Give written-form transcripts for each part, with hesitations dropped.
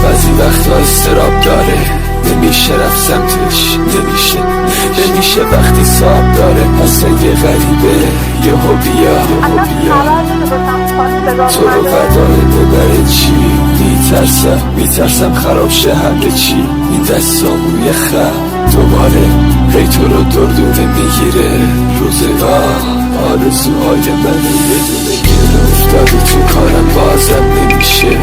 بعضی وقتا استراب داره، نمیشه رفت سمتش، نمیشه وقتی صاحب داره مثل یه غریبه یهو بیا تو رو ودای ببره چی؟ میترسم خراب شه همه چی. این دستام روی خط دوباره هی تو رو دردونه میگیره روزگار آرزوهای من یه دونه گیره افتاده تو کارم بازم نمیشه.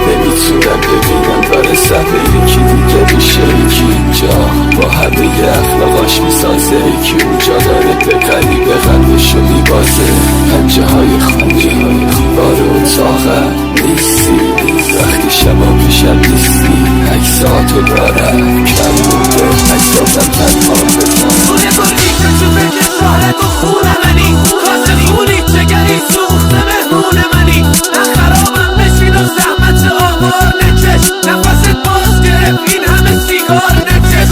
نمیتونم ببینم داره صفحه یکی دیگه میشه، یکی اینجا با همه ی اخلاقاش میسازه، یکی اونجا داره به قریبه قلبشو میبازه. پنجه های خونه بار اتاقم نیستی، وقتی شما پیشم نیستی عکساتو دارم کم بوده عکساتم تنها بزن خونه گرگی که چوبه که شاهد و خونه منی کاسه خونی چگری سوخته مهمون منی نه خرابم بشین و زحمت آوار نکش نفست باز گرفت این همه سیگار نکش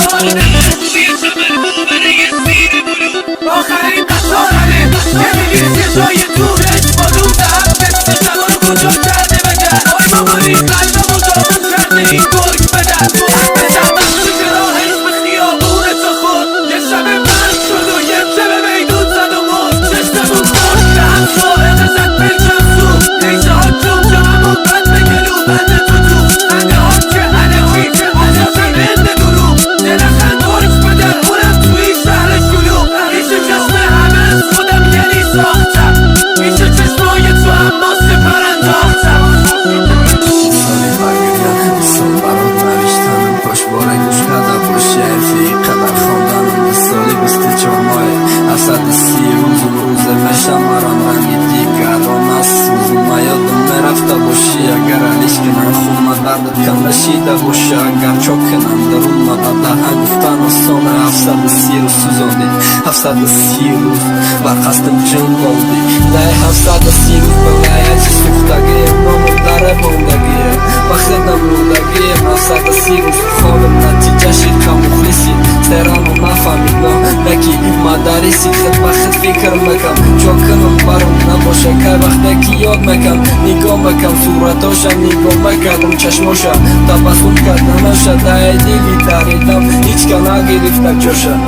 آخرین قطارمه که میگیرد یه جای دورش با دوست حقش بزن رو کجا کرده بگن آی مامانی قلبمو داغون کرده این گرگ بدن تو حق بزن وقتی که راهش به خیابون تو خود یه شب مرگ شد و یه شب میدون زد و مرد چشتمون خود که هم ساعده زد پیچم سو نیزه ها جون جامون بند به گلو بند تو تو بنده ها که هنفی که عجب بنده گروه دل خندارش بدن اونم توی شهر شلوغ میشه جسم همه از خودم یعنی ساختم میشه چشمای تو اما سپر انداختم سالی برگریم سال برات نوشتنم پشتواره گوش کده پشت فی قدر خواندنم به سالی 24 ماه اسد 30 روز و روزه مشم مرام رنگی دیگران از سوزم یادم میرفته باشی اگر علیش کنن خون من دردت کم نشیده باشی اگر چاکنم درون مدده هم گفتن آسانه 730 روز سوزاندی 730 روز برخستم جن بودی نه 730 روز بلایه چی سوختگی نامم داره موندگیه بخدم موندگیه 730 روز خوابم نتیجه شید که مخلصی تهرانو نفهمید نکی مدارسی خد بخد فکر مکم چاکنم برم نباشه که وقتی که یاد مکم نگاه مکم صورتاشم نگاه مکردم چشماشم تبسم کردناشم ده دیلی داریدم هیچ که نگرفته جاشم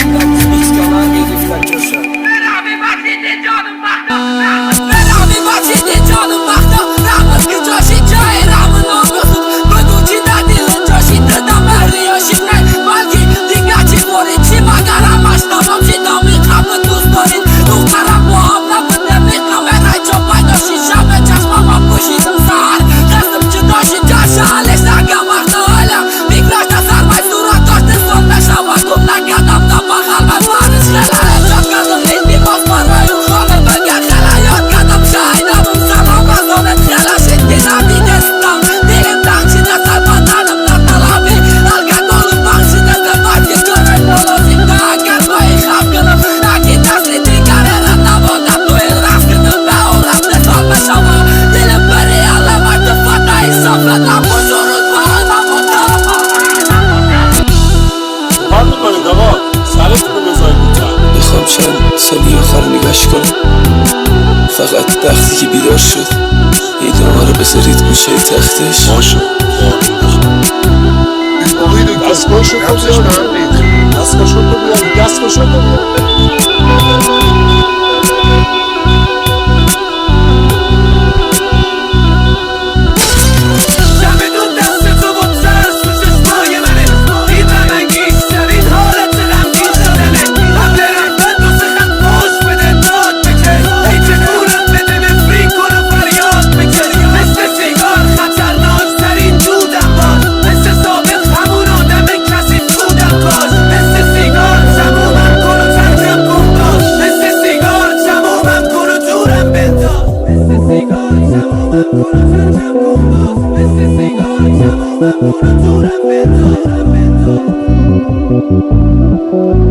میخوام چند ثانیه آخر نگاش کنم فقط وقتی که بیدار شد این دمه رو بذارید گوشه تختش باشه دستگاهشو میکنم